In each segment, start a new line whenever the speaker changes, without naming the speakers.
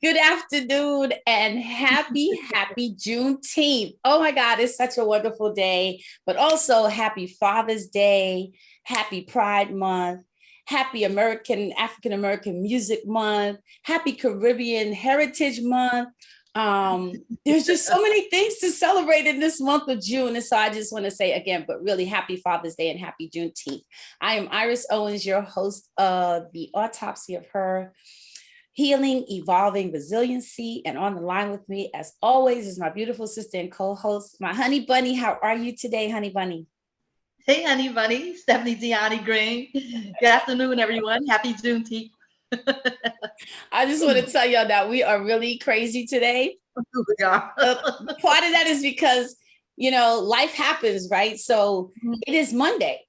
Good afternoon and happy Juneteenth. Oh my God, it's such a wonderful day, but also happy Father's Day, happy Pride Month, happy African American Music Month, happy Caribbean Heritage Month. There's just so many things to celebrate in this month of June. And so I just want to say again, but really happy Father's Day and happy Juneteenth. I am Iris Owens, your host of The Autopsy of Her, Healing, Evolving, Resiliency. And on the line with me, as always, is my beautiful sister and co-host, my honey bunny. How are you today, honey bunny?
Hey, honey bunny, Stephanie Deani Green. Good afternoon, everyone. Happy Juneteenth.
I just want to tell y'all that we are really crazy today. Part of that is because, life happens, right? So it is Monday.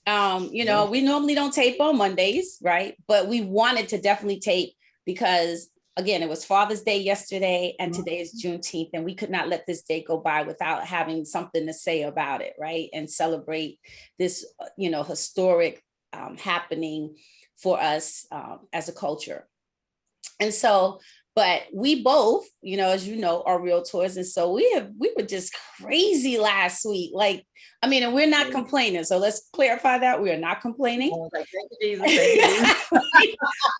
We normally don't tape on Mondays, right? But we wanted to definitely tape because, again, it was Father's Day yesterday and today is Juneteenth, and we could not let this day go by without having something to say about it, right? And celebrate this, historic happening for us as a culture. And so, but we both, as you know, are realtors. And so we were just crazy last week. And we're not complaining. So let's clarify that we are not complaining.
Thank you, Jesus.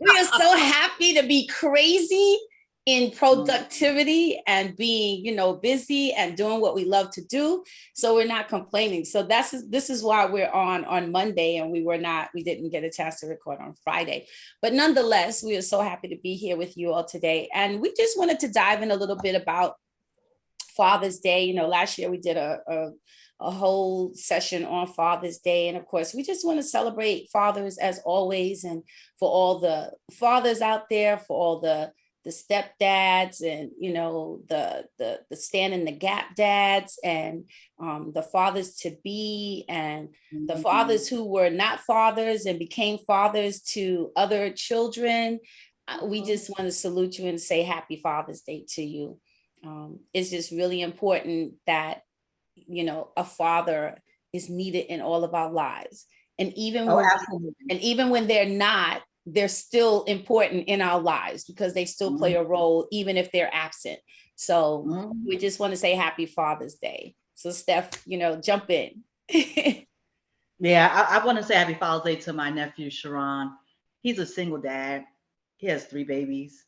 We are so happy to be crazy in productivity and being, busy and doing what we love to do. So we're not complaining. So this is why we're on Monday, and we didn't get a chance to record on Friday. But nonetheless, we are so happy to be here with you all today. And we just wanted to dive in a little bit about Father's Day. Last year we did a whole session on Father's Day. And of course, we just want to celebrate fathers as always. And for all the fathers out there, for all the stepdads and, the stand in the gap dads and the fathers to be and the fathers who were not fathers and became fathers to other children. We just want to salute you and say happy Father's Day to you. It's just really important that, a father is needed in all of our lives. And even when they're not, they're still important in our lives because they still play a role, even if they're absent. So we just want to say happy Father's Day. So Steph, jump in.
Yeah, I want to say happy Father's Day to my nephew, Sharon. He's a single dad. He has 3 babies.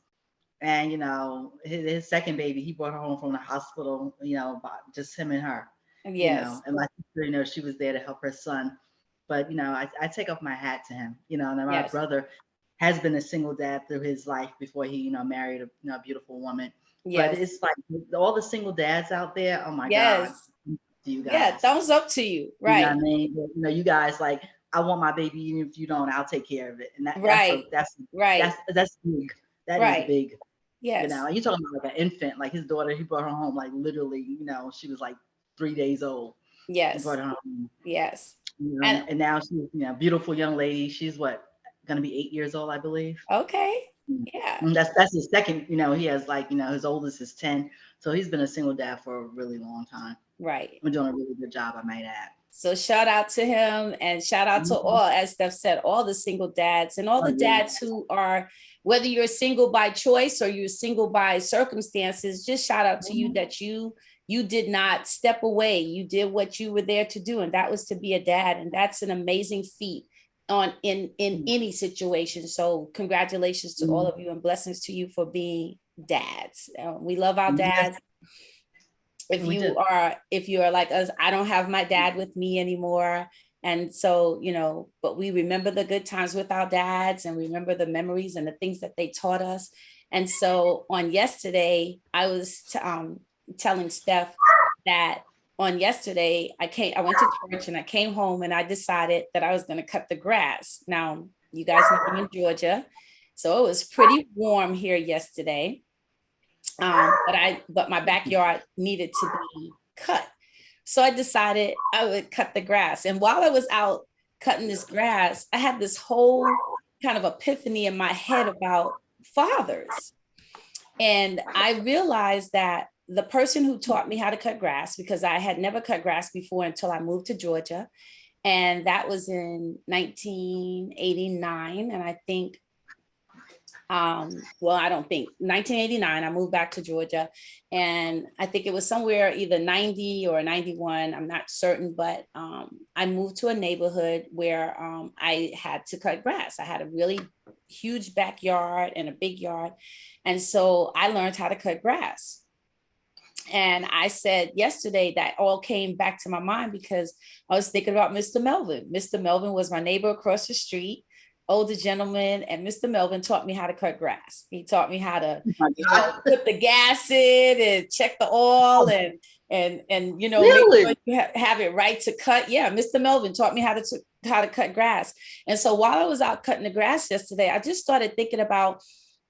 And, his second baby, he brought her home from the hospital, just him and her.
Yes.
And my sister, she was there to help her son. But, I take off my hat to him, and my brother has been a single dad through his life before he, married a beautiful woman. Yes. But it's like all the single dads out there. Oh my God.
You guys. Yeah, thumbs up to you. Right.
You know what I mean? You guys I want my baby, even if you don't, I'll take care of it. And that's right. That's big. That is big.
Yes.
You're talking about like an infant, like his daughter, he brought her home literally, she was 3 days old.
Yes.
He brought her home.
Yes.
And now she's a beautiful young lady. She's going to be 8 years old, I believe.
Okay. Yeah.
And that's his second, he has his oldest is 10. So he's been a single dad for a really long time.
Right.
We're doing a really good job, I might add.
So shout out to him and shout out to all, as Steph said, all the single dads and all the dads who are, whether you're single by choice or you're single by circumstances, just shout out to you that you did not step away. You did what you were there to do. And that was to be a dad. And that's an amazing feat in any situation. So congratulations to all of you and blessings to you for being dads. We love our dads. If you are like us, I don't have my dad with me anymore. And so, but we remember the good times with our dads and remember the memories and the things that they taught us. And so on yesterday, I was telling Steph that on yesterday, I went to church and I came home and I decided that I was going to cut the grass. Now, you guys know I'm in Georgia, so it was pretty warm here yesterday. But my backyard needed to be cut. So I decided I would cut the grass. And while I was out cutting this grass, I had this whole kind of epiphany in my head about fathers. And I realized that the person who taught me how to cut grass, because I had never cut grass before until I moved to Georgia. And that was in 1989. And I think Well, I don't think 1989, I moved back to Georgia, and I think it was somewhere either 90 or 91. I'm not certain, but I moved to a neighborhood where I had to cut grass. I had a really huge backyard and a big yard. And so I learned how to cut grass. And I said yesterday that all came back to my mind because I was thinking about Mr. Melvin. Mr. Melvin was my neighbor across the street, older gentleman, and Mr. Melvin taught me how to cut grass. He taught me how to, put the gas in and check the oil and
Really?
make sure you have it right to cut. Yeah, Mr. Melvin taught me how to cut grass. And so while I was out cutting the grass yesterday, I just started thinking about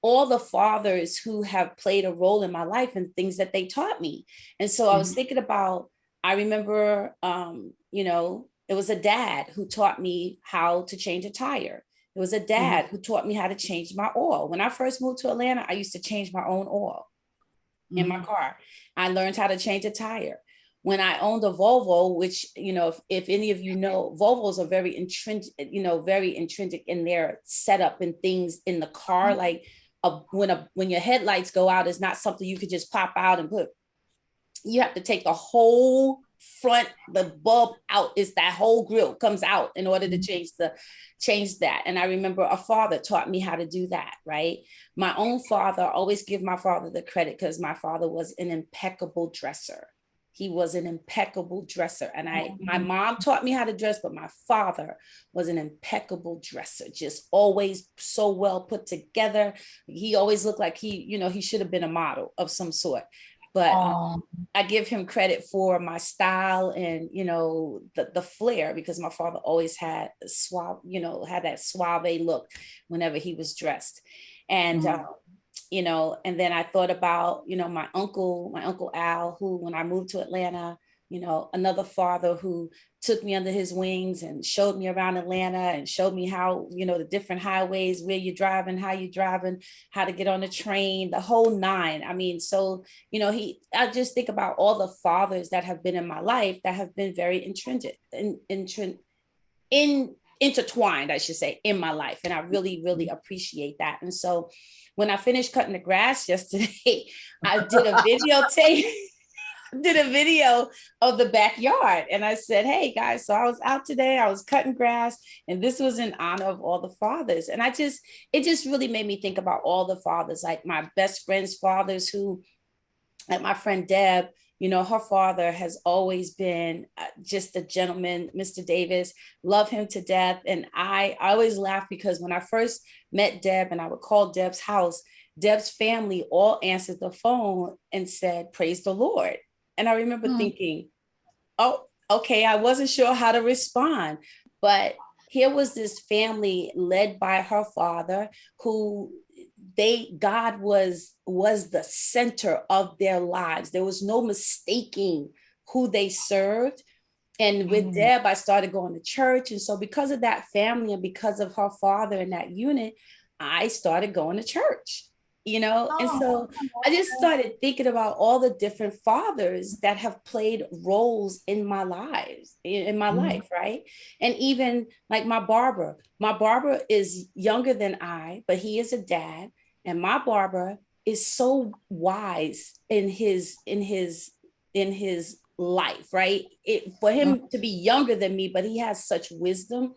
all the fathers who have played a role in my life and things that they taught me. And so I was thinking about, I remember, it was a dad who taught me how to change a tire. It was a dad who taught me how to change my oil. When I first moved to Atlanta, I used to change my own oil in my car. I learned how to change a tire. When I owned a Volvo, which, if any of you know, Volvos are very intrinsic in their setup and things in the car. Like when your headlights go out, it's not something you could just pop out and put. You have to take the whole front, the bulb out. Is that whole grill comes out in order to change that. And I remember a father taught me how to do that, right? My own father, always give my father the credit because my father was an impeccable dresser. He was an impeccable dresser. And my mom taught me how to dress, but my father was an impeccable dresser, just always so well put together. He always looked like he should have been a model of some sort. But I give him credit for my style and, the flair, because my father always had that suave look whenever he was dressed. And, and then I thought about, my uncle Al, who, when I moved to Atlanta, another father who took me under his wings and showed me around Atlanta and showed me how, the different highways, where you're driving, how you're driving, how to get on the train, the whole nine. I mean, so, I just think about all the fathers that have been in my life that have been very intertwined, I should say, in my life. And I really, really appreciate that. And so when I finished cutting the grass yesterday, I did a video of the backyard. And I said, hey guys, so I was out today, I was cutting grass, and this was in honor of all the fathers. And it just really made me think about all the fathers, like my best friend's fathers, who, like my friend Deb, her father has always been just a gentleman, Mr. Davis, love him to death. And I always laugh because when I first met Deb and I would call Deb's house, Deb's family all answered the phone and said, praise the Lord. And I remember thinking, oh, okay, I wasn't sure how to respond. But here was this family led by her father, who God was the center of their lives. There was no mistaking who they served. And with Deb, I started going to church. And so because of that family and because of her father and that unit, I started going to church. And so I just started thinking about all the different fathers that have played roles in my life, right? And even like my barber is younger than I, but he is a dad. And my barber is so wise in his life, right? For him to be younger than me, but he has such wisdom.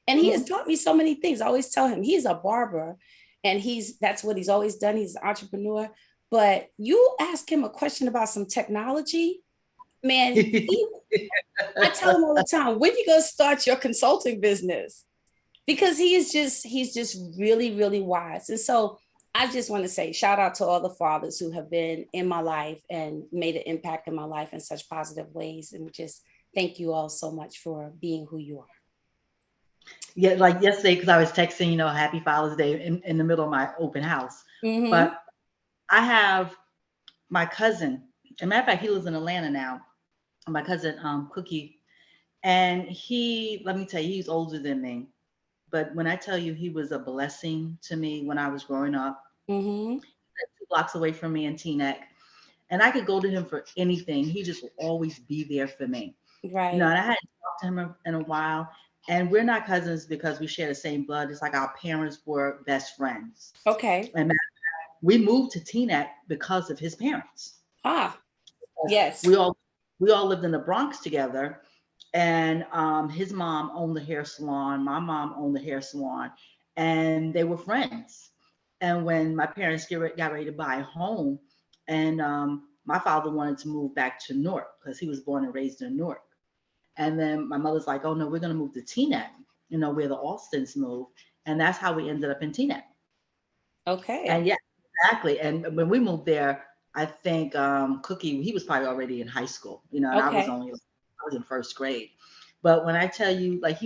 And he has taught me so many things. I always tell him he's a barber, and that's what he's always done. He's an entrepreneur. But you ask him a question about some technology, man, I tell him all the time, when you gonna start your consulting business? Because he's just really, really wise. And so I just want to say shout out to all the fathers who have been in my life and made an impact in my life in such positive ways. And just thank you all so much for being who you are.
Yeah, like yesterday, because I was texting, Happy Father's Day in the middle of my open house. But I have my cousin. As a matter of fact, he lives in Atlanta now. My cousin, Cookie. And let me tell you, he's older than me. But when I tell you he was a blessing to me when I was growing up, 2 blocks away from me in Teaneck, and I could go to him for anything. He just will always be there for me.
Right.
And I hadn't talked to him in a while. And we're not cousins because we share the same blood. It's like our parents were best friends.
Okay.
And we moved to Teaneck because of his parents.
Ah, yes.
We all lived in the Bronx together. And his mom owned the hair salon. My mom owned the hair salon, and they were friends. And when my parents got ready to buy a home, and my father wanted to move back to Newark because he was born and raised in Newark. And then my mother's like, "Oh no, we're gonna move to Teaneck, where the Austins moved," and that's how we ended up in Teaneck.
Okay.
And yeah, exactly. And when we moved there, I think Cookie, he was probably already in high school, and I was in first grade. But when I tell you, like,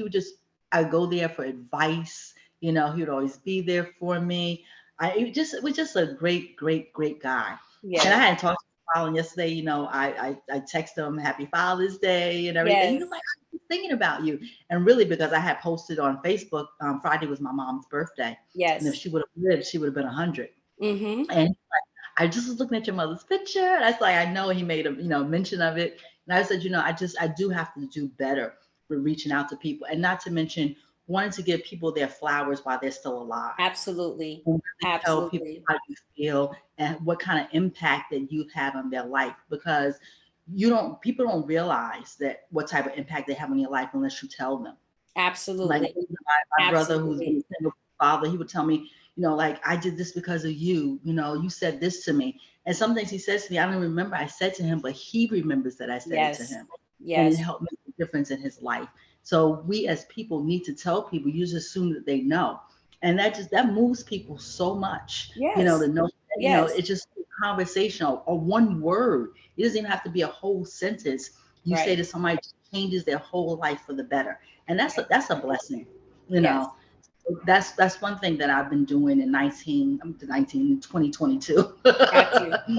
I'd go there for advice, he would always be there for me. It was just a great, great, great guy. Yeah. And I hadn't talked to Colin yesterday, I texted him Happy Father's Day and everything. Yes. He was like, I'm thinking about you. And really, because I had posted on Facebook, Friday was my mom's birthday.
Yes.
And if she would have lived, she would have been 100. Mm-hmm. And I just was looking at your mother's picture. That's like, I know he made a mention of it. And I said, I do have to do better with reaching out to people, and not to mention wanting to give people their flowers while they're still alive.
Absolutely.
And really tell people how you feel and what kind of impact that you've had on their life, because people don't realize that what type of impact they have on your life unless you tell them.
Absolutely.
Like my brother, who's a single father, he would tell me, like, I did this because of you, you said this to me. And some things he says to me, I don't remember I said to him, but he remembers that I said it to him. Yes. And it helped make a difference in his life. So we as people need to tell people, you just assume that they know. And that moves people so much. Yes. To know that, it's just conversational or one word. It doesn't even have to be a whole sentence. You say to somebody, changes their whole life for the better. And that's a blessing, know. That's one thing that I've been doing in 2022.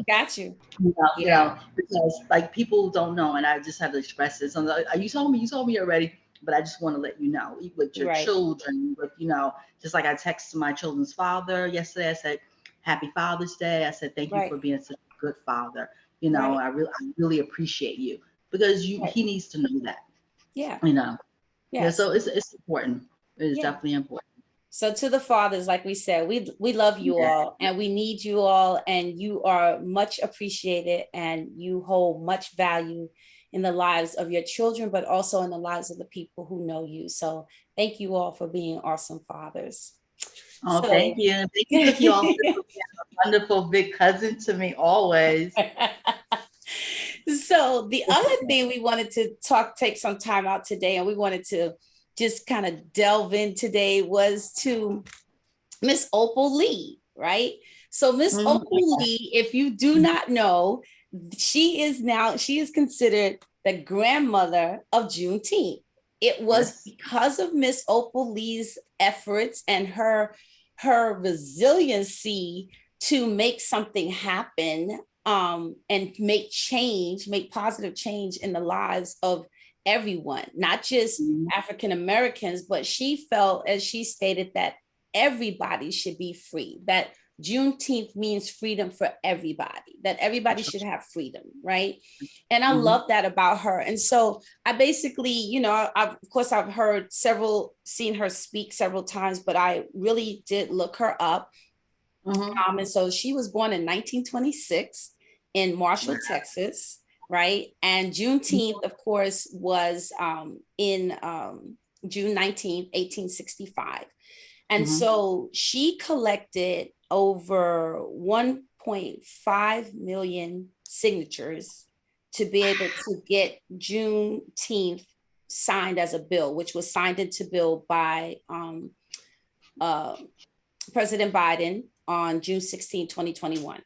Got you.
Because like people don't know, and I just have to express this. You told me already, but I just want to let you know, with your children, with just like I texted my children's father yesterday. I said, Happy Father's Day. I said, thank you for being such a good father. I really appreciate you, because he needs to know that. Yeah. Yeah. So it's important. It is definitely important.
So to the fathers, like we said, we love you all, and we need you all, and you are much appreciated, and you hold much value in the lives of your children, but also in the lives of the people who know you. So thank you all for being awesome fathers.
Oh, thank you. Thank you all for being a wonderful big cousin to me always.
So the other thing we wanted to take some time out today, and we wanted to just kind of delve in today, was to Miss Opal Lee, right? So Miss Opal Lee, if you do not know, she is considered the grandmother of Juneteenth. It was because of Miss Opal Lee's efforts and her resiliency to make something happen, and make positive change in the lives of everyone, not just African Americans, but she felt, as she stated, that everybody should be free, that Juneteenth means freedom for everybody, that everybody should have freedom, right? And I love that about her. And so I basically, of course, I've seen her speak several times, but I really did look her up. And so she was born in 1926 in Marshall, Texas. Right. And Juneteenth, of course, was in June 19th, 1865. And so she collected over 1.5 million signatures to be able to get Juneteenth signed as a bill, which was signed into bill by President Biden on June 16, 2021.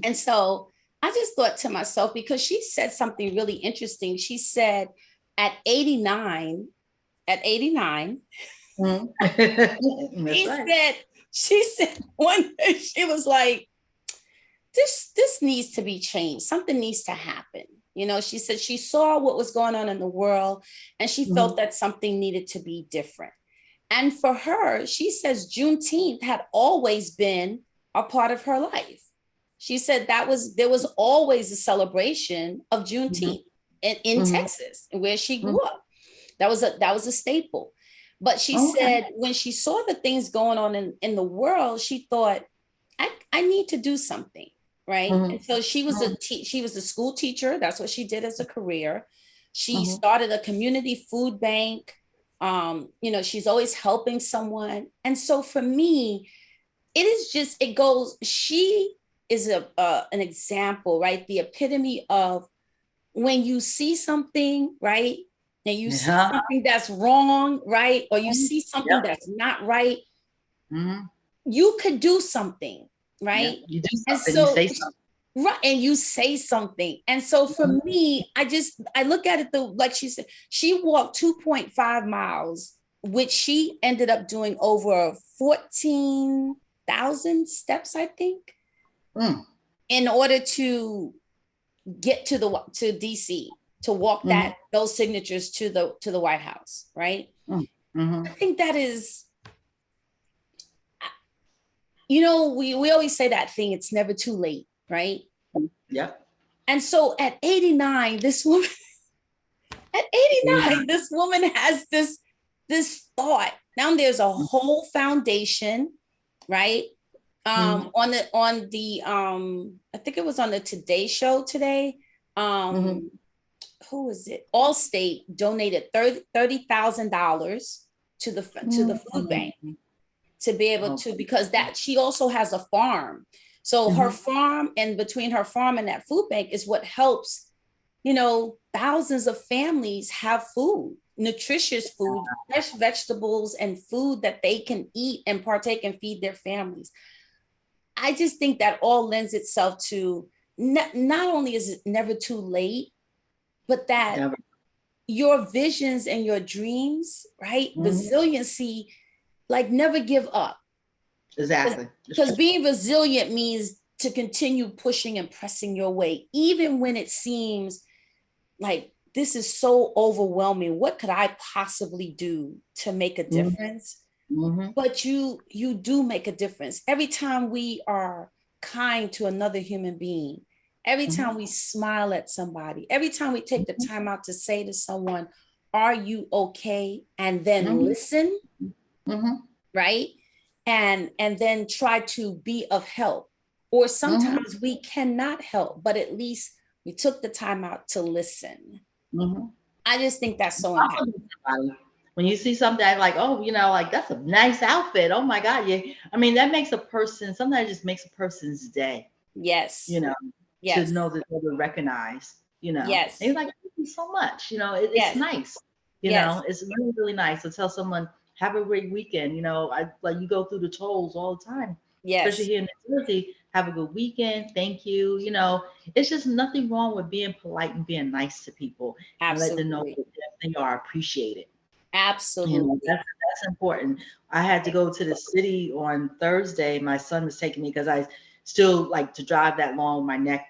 And so I just thought to myself, because she said something really interesting. She said at 89, she said one day, she was like, this needs to be changed. Something needs to happen. She said she saw what was going on in the world, and she felt that something needed to be different. And for her, she says Juneteenth had always been a part of her life. She said there was always a celebration of Juneteenth in Texas, where she grew up. That was a staple. But she said when she saw the things going on in the world, she thought, I need to do something, right? And so she was a school teacher. That's what she did as a career. She started a community food bank. She's always helping someone. And so for me, she is an example, right? The epitome of when you see something, right? And you see something that's wrong, right? Or you see something that's not right, you could do something, right?
You do something,
and so,
you say something.
Right, and you say something. And so for me, I look at it like she said, she walked 2.5 miles, which she ended up doing over 14,000 steps, I think, in order to get to DC, to walk those signatures to the White House, right? I think that is, we always say that thing, it's never too late, right?
Yep.
And so at 89, this woman has this thought. Now there's a whole foundation, right? On the I think it was on the Today Show today. Who was it? Allstate donated $30,000 to the food bank to be able to, because that she also has a farm. So her farm, and between her farm and that food bank is what helps, thousands of families have food, nutritious food, fresh vegetables, and food that they can eat and partake and feed their families. I just think that all lends itself to not only is it never too late, but that your visions and your dreams, right? Resiliency, like never give up.
Exactly.
Because being resilient means to continue pushing and pressing your way, even when it seems like this is so overwhelming. What could I possibly do to make a difference? But you do make a difference. Every time we are kind to another human being, every time we smile at somebody, every time we take the time out to say to someone, are you okay? And then listen, right? And then try to be of help. Or sometimes we cannot help, but at least we took the time out to listen. I just think that's so impactful.
When you see something like, like that's a nice outfit. Oh my God. Yeah. I mean, that makes sometimes just makes a person's day.
Yes.
To know that they were recognized,
Yes.
They're like, thank you so much. It's nice. It's really, really nice to tell someone, have a great weekend. Like you go through the tolls all the time.
Yes.
Especially here in New Jersey, have a good weekend. Thank you. It's just nothing wrong with being polite and being nice to people.
Absolutely.
And let them know that they are appreciated.
Absolutely.
That's important. I had to go to the city on Thursday. My son was taking me because I still like to drive that long with my neck,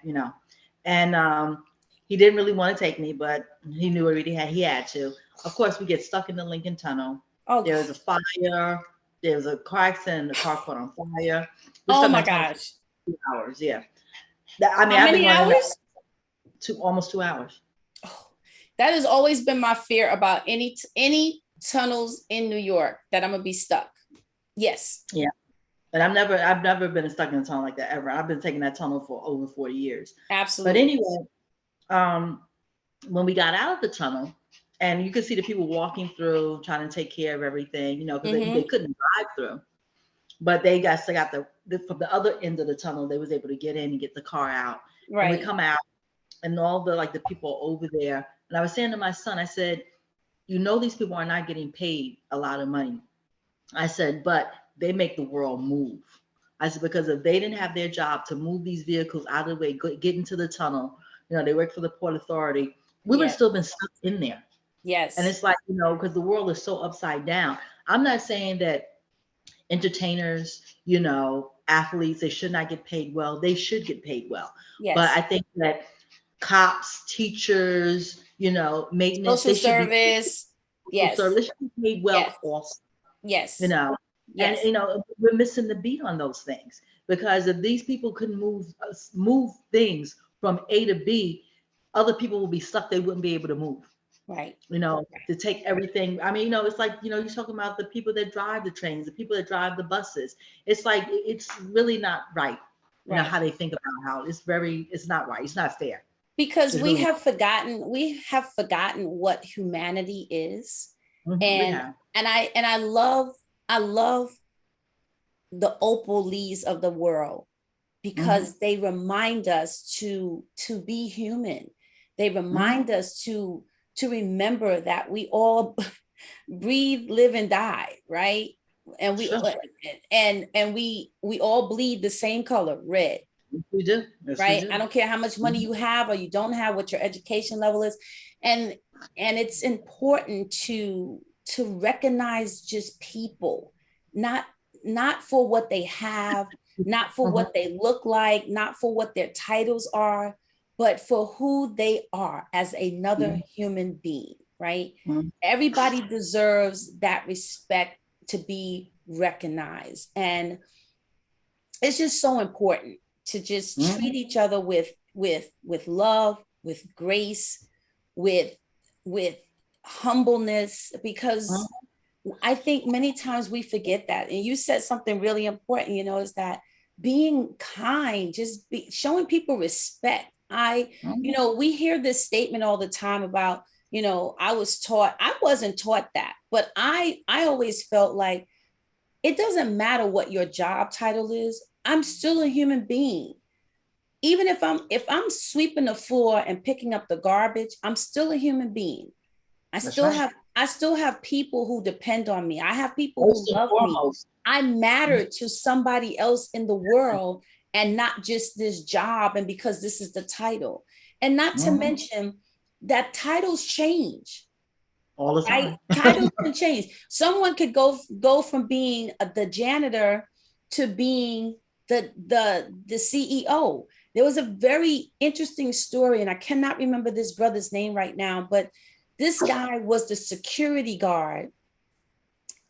and he didn't really want to take me, but he knew already he had to. Of course, we get stuck in the Lincoln Tunnel. There was a fire. There was a car accident. The car caught on fire.
Oh my gosh!
2 hours. Yeah.
How many hours?
Almost 2 hours.
Oh, that has always been my fear about any tunnels in New York, that I'm gonna be stuck. Yes.
Yeah. But I've never been stuck in a tunnel like that ever. I've been taking that tunnel for over 40 years.
Absolutely.
But anyway, when we got out of the tunnel, and you could see the people walking through, trying to take care of everything, because they couldn't drive through. But they from the other end of the tunnel, they was able to get in and get the car out.
Right.
And we come out, and all the people over there. And I was saying to my son, I said, these people are not getting paid a lot of money. I said, but they make the world move. I said, because if they didn't have their job to move these vehicles out of the way, get into the tunnel, they work for the Port Authority, we would still been stuck in there.
Yes.
And it's like, because the world is so upside down. I'm not saying that entertainers, athletes, they should not get paid well. They should get paid well.
Yes.
But I think that cops, teachers, maintenance,
social service,
they should be paid well also.
Yes.
And we're missing the beat on those things, because if these people couldn't move things from A to B, other people will be stuck. They wouldn't be able to move.
Right.
You know, to take everything. I mean, you know, it's like, you know, you're talking about the people that drive the trains, the people that drive the buses. It's like, it's really not right. You know,
Right.
how they think about how it's not right. It's not fair.
Because
It's really,
we have forgotten what humanity is.
we
And
have.
I love the Opal Lees of the world, because they remind us to be human. They remind us to remember that we all breathe, live, and die, right? And we
Sure.
and we all bleed the same color, red.
We do. Yes, we
Right?
do.
I don't care how much money you have or you don't have, what your education level is. And it's important to recognize just people, not for what they have, not for what they look like, not for what their titles are, but for who they are as another human being, right? Everybody deserves that respect, to be recognized. And it's just so important to just treat each other with love, with grace, with humbleness, because I think many times we forget that. And you said something really important, you know, is that being kind, just showing people respect. You know, we hear this statement all the time about, you know, I wasn't taught that, but I always felt like it doesn't matter what your job title is. I'm still a human being. Even if I'm sweeping the floor and picking up the garbage, I'm still a human being. I still have people who depend on me. I have people who love me. I matter to somebody else in the world, and not just this job and because this is the title. And not to mention that titles change.
All the time.
Right? Titles can change. Someone could go from being the janitor to being the CEO. There was a very interesting story, and I cannot remember this brother's name right now, but this guy was the security guard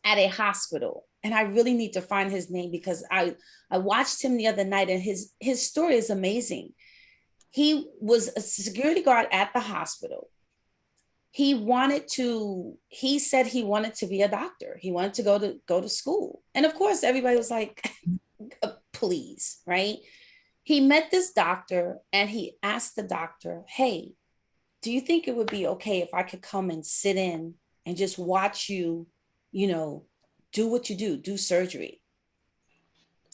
at a hospital. And I really need to find his name, because I watched him the other night, and his story is amazing. He was a security guard at the hospital. He said he wanted to be a doctor. He wanted to go to school. And of course, everybody was like, please, right? He met this doctor, and he asked the doctor, hey, do you think it would be okay if I could come and sit in and just watch you, you know, do what you do surgery?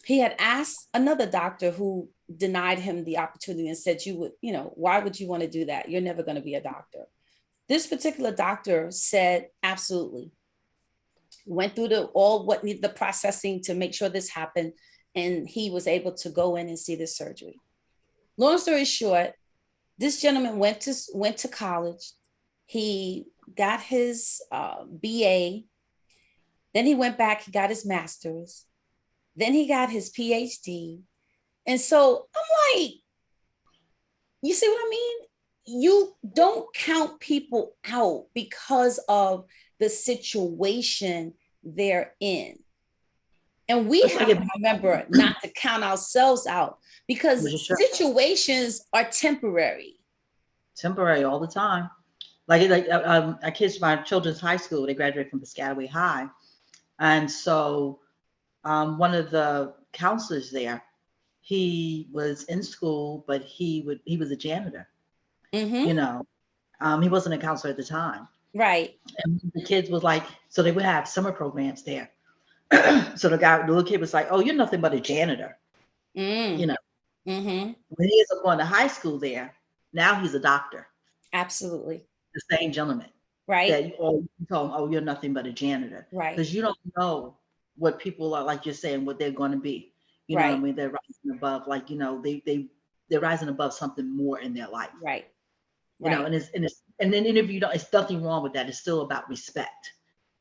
He had asked another doctor, who denied him the opportunity and said, you would, you know, why would you want to do that? You're never going to be a doctor. This particular doctor said, absolutely. Went through the processing to make sure this happened. And he was able to go in and see the surgery. Long story short, this gentleman went to college. He got his BA. Then he went back, he got his master's. Then he got his PhD. And so I'm like, you see what I mean? You don't count people out because of the situation they're in. And we have to remember not to count ourselves out, because situations are temporary.
Temporary all the time. Like I kids, my children's high school, they graduated from Piscataway High. And so one of the counselors there, he was in school, but he was a janitor. You know, he wasn't a counselor at the time.
Right.
And the kids was like, so they would have summer programs there. So the little kid was like, oh, you're nothing but a janitor. You know, when he ends up going to high school there, now he's a doctor.
Absolutely.
The same gentleman.
Right.
That you told him, oh, you're nothing but a janitor.
Right.
Because you don't know what people are, like you're saying, what they're going to be. You know what I mean? They're rising above, like, you know, they're rising above something more in their life.
Right.
You know, and then interview, it's nothing wrong with that. It's still about respect.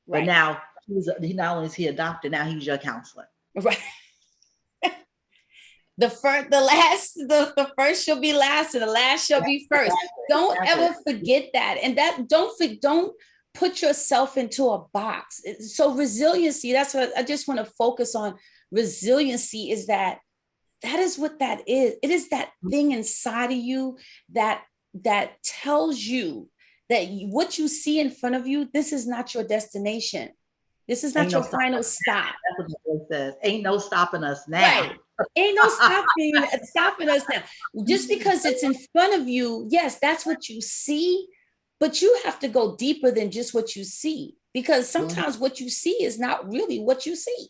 Right.
But now not only is he a doctor, now he's your counselor.
Right. The first shall be last, and the last shall be first. Don't ever forget that. And that don't put yourself into a box. So resiliency, that's what I just want to focus on. Resiliency is that is what that is. It is that thing inside of you that tells you that what you see in front of you, this is not your destination. This is not your final stop.
That's what the book says. Ain't no stopping us now.
Right. Ain't no stopping us now. Just because it's in front of you, yes, that's what you see, but you have to go deeper than just what you see, because sometimes what you see is not really what you see.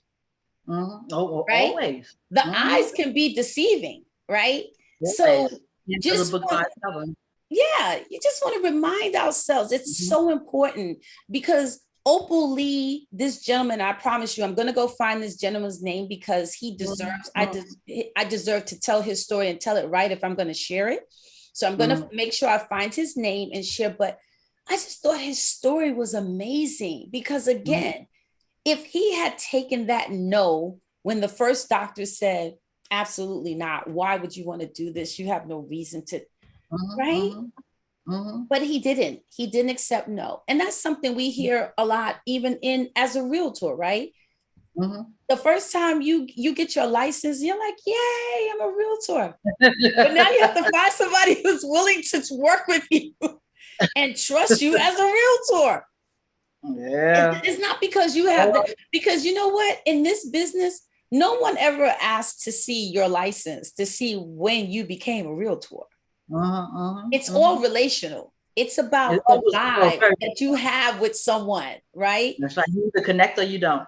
Oh,
right?
Always.
The eyes can be deceiving, right?
Always.
So
you just you
just want to remind ourselves, it's so important, because Opal Lee, this gentleman, I promise you, I'm going to go find this gentleman's name, because he deserves, I deserve to tell his story and tell it right if I'm going to share it. So I'm going to make sure I find his name and share. But I just thought his story was amazing, because again, if he had taken that no when the first doctor said, absolutely not, why would you want to do this? You have no reason to, right? But he didn't accept no. And that's something we hear a lot, even as a realtor, right? The first time you get your license, you're like, yay, I'm a realtor. But now you have to find somebody who's willing to work with you and trust you as a realtor.
Yeah.
It's not because you have because you know what? In this business, no one ever asked to see your license to see when you became a realtor. It's all relational. It's about the vibe that you have with someone, right?
That's right. You either connect or you don't.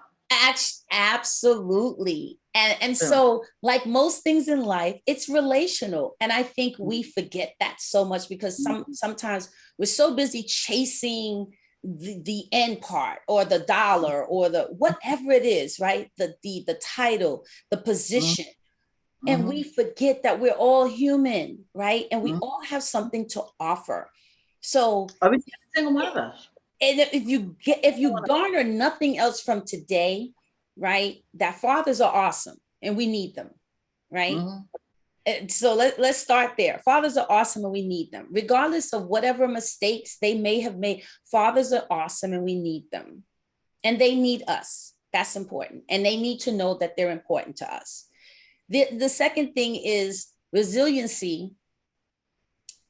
Absolutely. And so, like most things in life, it's relational. And I think we forget that so much, because sometimes we're so busy chasing the end part, or the dollar, or the whatever it is, right? The title, the position. And we forget that we're all human, right? And we all have something to offer. So
every single one of us.
And if you garner nothing else from today, right? That fathers are awesome and we need them, right? And so let's start there. Fathers are awesome and we need them. Regardless of whatever mistakes they may have made, fathers are awesome and we need them. And they need us. That's important. And they need to know that they're important to us. The second thing is resiliency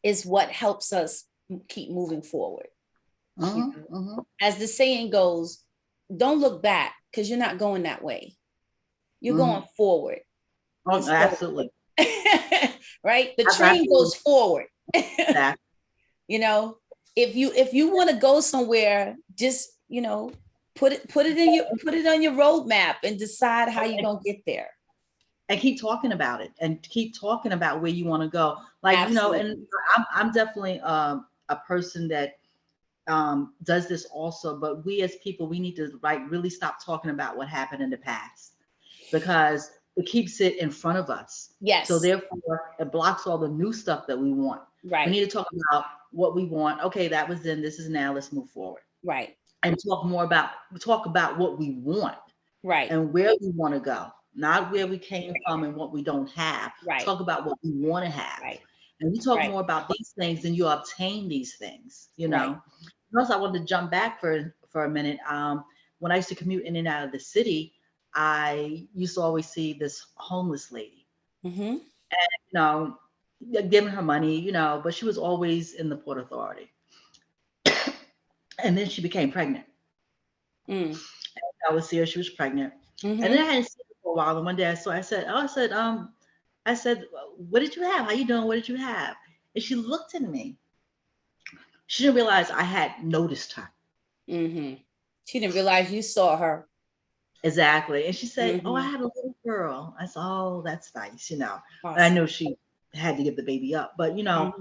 is what helps us keep moving forward. As the saying goes, don't look back, because you're not going that way. You're going forward.
Oh, absolutely.
Right? The train goes forward. You know, if you want to go somewhere, just, you know, put it on your roadmap and decide how you're going to get there.
And keep talking about it, and keep talking about where you want to go. Like, absolutely. You know, and I'm definitely a person that does this also, but we as people, we need to really stop talking about what happened in the past, because it keeps it in front of us.
Yes.
So therefore it blocks all the new stuff that we want.
Right.
We need to talk about what we want. Okay, that was then, this is now, let's move forward.
Right.
And talk about what we want.
Right.
And where we want to go. Not where we came from and what we don't have.
Right.
Talk about what we want to have.
Right.
And you talk more about these things, and you obtain these things, you know. Right. Plus, I wanted to jump back for a minute. When I used to commute in and out of the city, I used to always see this homeless lady. And, you know, giving her money, you know, but she was always in the Port Authority. And then she became pregnant. And I would see her, she was pregnant. And then I hadn't seen her for a while. And one day I said, what did you have? How you doing? What did you have? And she looked at me. She didn't realize I had noticed her.
She didn't realize you saw her.
Exactly. And she said, oh, I had a little girl. I said, oh, that's nice, you know. Awesome. And I know she had to give the baby up, but, you know,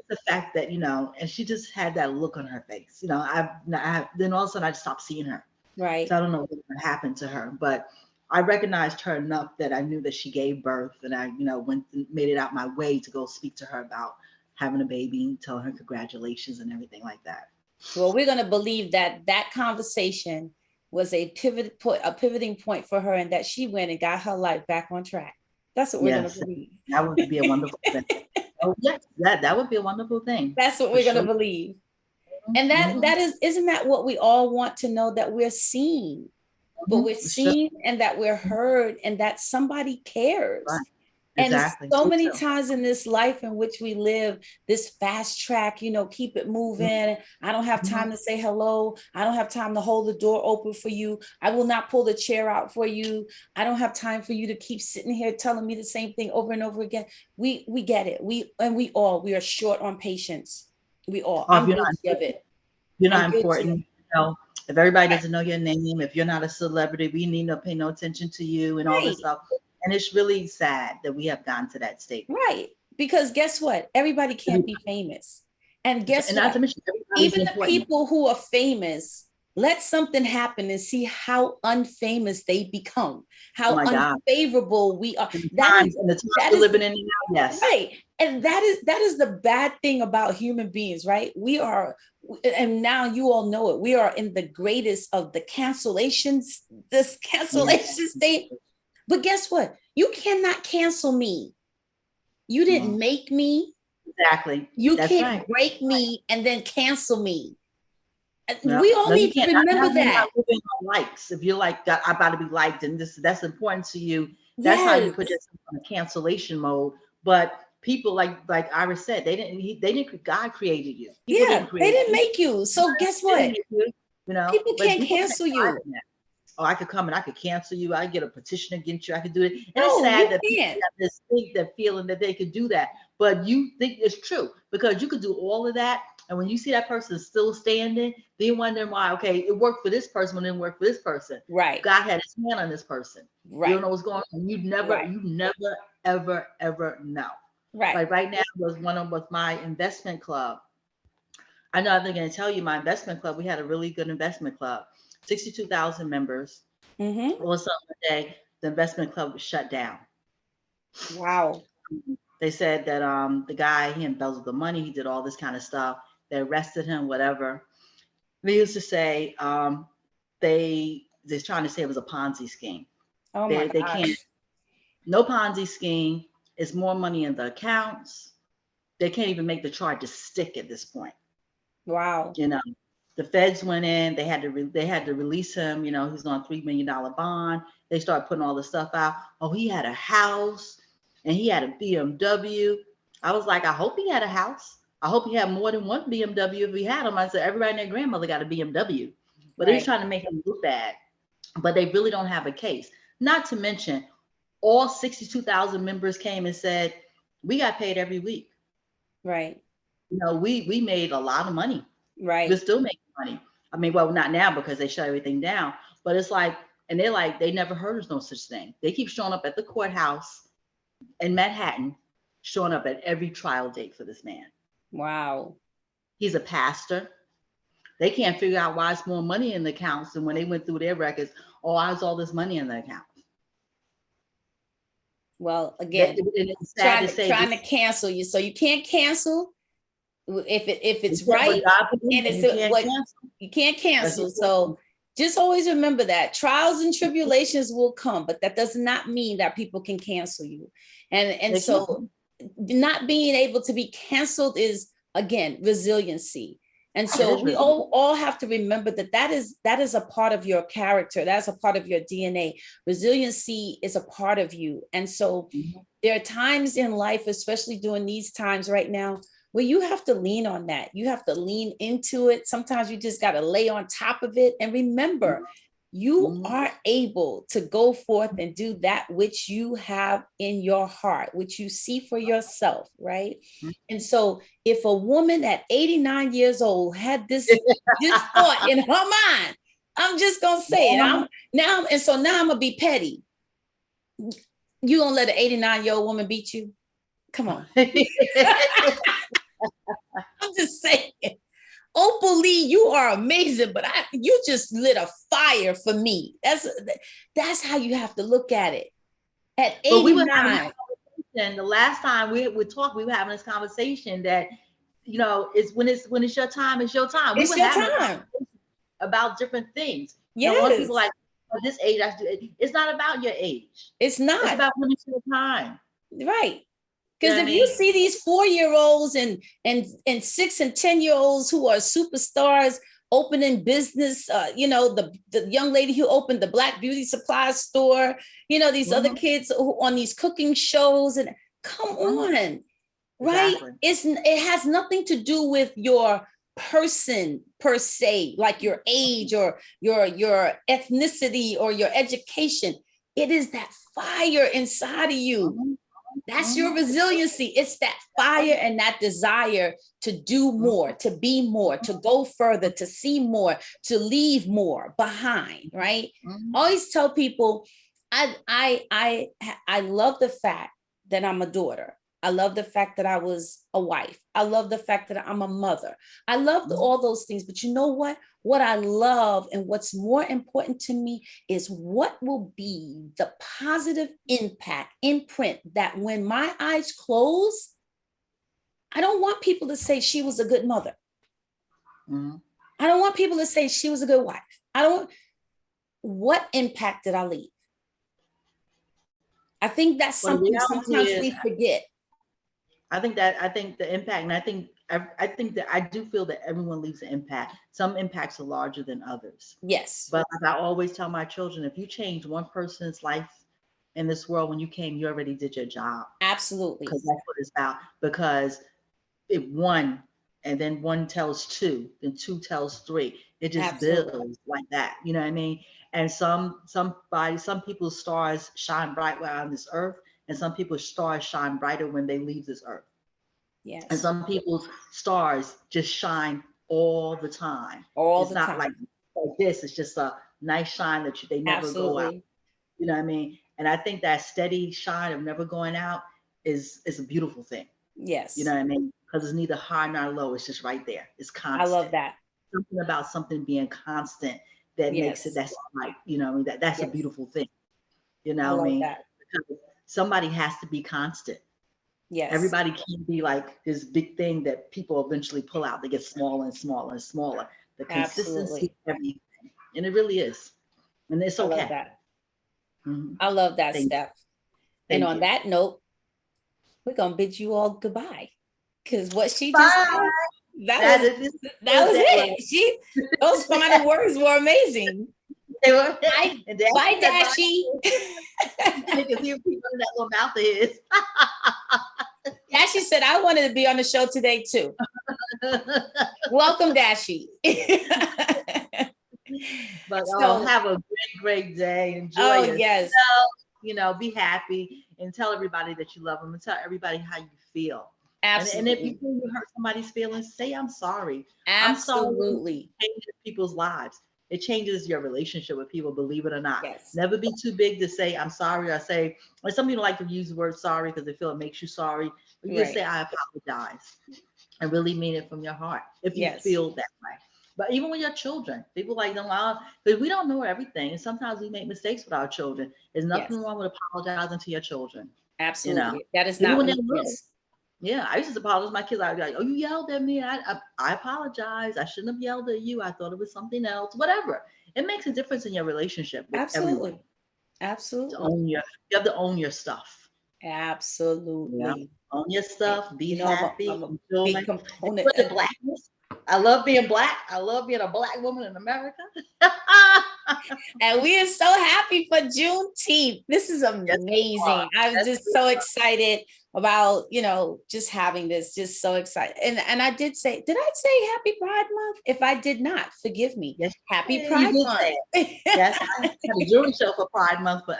the fact that, you know, and she just had that look on her face, you know, then all of a sudden I just stopped seeing her.
Right.
So I don't know what happened to her, but I recognized her enough that I knew that she gave birth, and I, you know, made it out my way to go speak to her about having a baby, tell her congratulations and everything like that.
Well, we're going to believe that conversation was a pivoting point for her, and that she went and got her life back on track. That's what we're going to believe.
That would be a wonderful thing. Oh, yes, that would be a wonderful thing.
That's what we're going to believe. And isn't that what we all want to know, that we're seen, but we're seen and that we're heard and that somebody cares. And
Exactly.
so many times in this life in which we live, this fast track, keep it moving. I don't have time to say hello. I don't have time to hold the door open for you. I will not pull the chair out for you. I don't have time for you to keep sitting here telling me the same thing over and over again. We get it. We are short on patience. We all. I'm guilty of it.
You're not important. If everybody doesn't know your name, if you're not a celebrity, we need to pay no attention to you and all this stuff. And it's really sad that we have gotten to that state.
Right. Because guess what? Everybody can't be famous. And guess what? Not to mention, even the people who are famous, let something happen and see how unfamous they become, how unfavorable we are. That is
we're living in now. Yes.
Right. And that is the bad thing about human beings, right? We are, and now you all know it, we are in the greatest of the cancellations, this cancellation state. But guess what? You cannot cancel me. You didn't make me.
Exactly.
You can't break me and then cancel me. We all need to remember that.
Likes. If you're like, I'm about to be liked, and that's important to you. That's how you put yourself in cancellation mode. But people, like Iris said, they didn't. God created you.
They didn't make you. So guess what? People can't cancel you.
Oh, I could come and I could cancel you. I get a petition against you. I could do it. And it's sad that people have this thing, that feeling that they could do that. But you think it's true because you could do all of that. And when you see that person still standing, then you wonder why, okay, it worked for this person, but it didn't work for this person.
Right.
God had his hand on this person.
Right.
You don't know what's going on. You never, ever know.
Right.
Like right now was my investment club. I know I'm going to tell you my investment club. We had a really good investment club. 62,000 members. All of a sudden one day, the investment club was shut down.
Wow.
They said that the guy, he embezzled the money, he did all this kind of stuff. They arrested him, whatever. They used to say they're trying to say it was a Ponzi scheme.
Oh my
they can't. No Ponzi scheme. It's more money in the accounts. They can't even make the charges stick at this point.
Wow.
The feds went in, they had to release him, he's on a $3 million bond. They started putting all the stuff out. Oh, he had a house and he had a BMW. I was like, I hope he had a house. I hope he had more than one BMW if he had them. I said, everybody and their grandmother got a BMW. But they're trying to make him look bad. But they really don't have a case. Not to mention, all 62,000 members came and said, we got paid every week.
Right.
We made a lot of money.
Right.
We're still making money. I mean, well, not now because they shut everything down, but it's like, and they're like, they never heard of no such thing. They keep showing up at the courthouse in Manhattan, showing up at every trial date for this man.
Wow.
He's a pastor. They can't figure out why it's more money in the accounts than when they went through their records. Oh, why is all this money in the account?
Well, again, trying to cancel you. So you can't cancel if it's right, and it's what you can't cancel. So just always remember that trials and tribulations will come, but that does not mean that people can cancel you. And so not being able to be canceled is, again, resiliency. And so we all have to remember that is a part of your character. That's a part of your DNA. Resiliency is a part of you. And so there are times in life, especially during these times right now, where you have to lean on that. You have to lean into it. Sometimes you just got to lay on top of it. And remember, you are able to go forth and do that which you have in your heart, which you see for yourself, right? And so if a woman at 89 years old had this thought in her mind, I'm just going to say it. Now I'm going to be petty. You going to let an 89-year-old woman beat you? Come on. I'm just saying, Opal Lee, you are amazing, but you just lit a fire for me. That's how you have to look at it. At 89. But we were having
the last time we talked, we were having this conversation that, it's when it's your time, it's your time.
It's your time.
About different things.
Yes.
When people like, at this age, it's not about your age.
It's not.
It's about when it's your time.
Right. Because if you see these 4-year-olds and 6 and 10-year-olds who are superstars opening business, the young lady who opened the Black beauty supply store, these other kids who on these cooking shows, and come on, right? Exactly. It has nothing to do with your person per se, like your age or your ethnicity or your education. It is that fire inside of you. That's your resiliency. It's that fire and that desire to do more, to be more, to go further, to see more, to leave more behind, right? I always tell people, I love the fact that I'm a daughter. I love the fact that I was a wife. I love the fact that I'm a mother. I love all those things, but you know what? What I love and what's more important to me is what will be the positive imprint that when my eyes close, I don't want people to say she was a good mother. I don't want people to say she was a good wife. What impact did I leave? I think that's something sometimes we forget.
I think the impact, and I think that I do feel that everyone leaves an impact. Some impacts are larger than others.
Yes.
But like I always tell my children, if you change one person's life in this world when you came, you already did your job.
Absolutely.
Because that's what it's about. Because if one, and then one tells two, then two tells three. It just builds like that. You know what I mean? And some people's stars shine bright while on this earth, and some people's stars shine brighter when they leave this earth.
Yes.
And some people's stars just shine all the time. It's not like this. It's just a nice shine that they never go out. You know what I mean? And I think that steady shine of never going out is a beautiful thing.
Yes.
You know what I mean? Because it's neither high nor low. It's just right there. It's constant.
I love that.
Something about something being constant that makes it, that's right. You know what I mean? That's a beautiful thing. You know what I mean? Because somebody has to be constant.
Yes.
Everybody can't be like this big thing that people eventually pull out. They get smaller and smaller and smaller. The consistency of everything. And it really is. And it's okay.
I love that. I love that, Steph. And on that note, we're going to bid you all goodbye. Because what she just said, that was it. Those final words were amazing. Bye, Dashie.
You can hear people in that little mouth of his.
Dashie said, I wanted to be on the show today too. Welcome, Dashie.
But have a great day. Enjoy yourself.
Yes.
Be happy and tell everybody that you love them and tell everybody how you feel.
Absolutely.
And if you feel you hurt somebody's feelings, say I'm sorry.
Absolutely.
It changes people's lives. It changes your relationship with people, believe it or not.
Yes.
Never be too big to say I'm sorry, or say, like some people like to use the word sorry because they feel it makes you sorry. But you just say I apologize and really mean it from your heart if you feel that way. But even with your children, people like them, because we don't know everything. And sometimes we make mistakes with our children. There's nothing wrong with apologizing to your children.
Absolutely. That is not weakness.
Yeah, I used to apologize to my kids. I'd be like, oh, you yelled at me. I apologize. I shouldn't have yelled at you. I thought it was something else. Whatever. It makes a difference in your relationship with everyone.
Absolutely.
You have to own your stuff.
Absolutely.
Yeah. Own your stuff. Be happy.
I'm a big component
of the blackness. I love being black. I love being a black woman in America.
And we are so happy for Juneteenth. This is amazing. I'm just so excited about, just having this, just so excited. And I did I say Happy Pride Month? If I did not, forgive me.
Yes,
Happy Pride Month.
Yes, I had a jewelry show for Pride Month for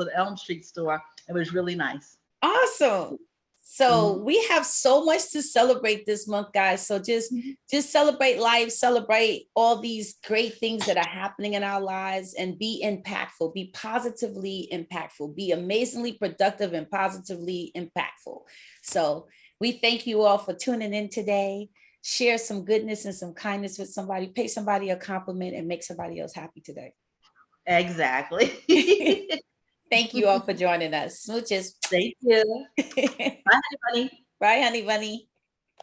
the Elm Street store. It was really nice.
Awesome. So we have so much to celebrate this month, guys. So just celebrate life, celebrate all these great things that are happening in our lives, and be impactful, be positively impactful, be amazingly productive and positively impactful. So we thank you all for tuning in today. Share some goodness and some kindness with somebody, pay somebody a compliment, and make somebody else happy today.
Exactly.
Thank you all for joining us. Smooches.
Thank you. Bye, honey bunny.
Bye, honey bunny.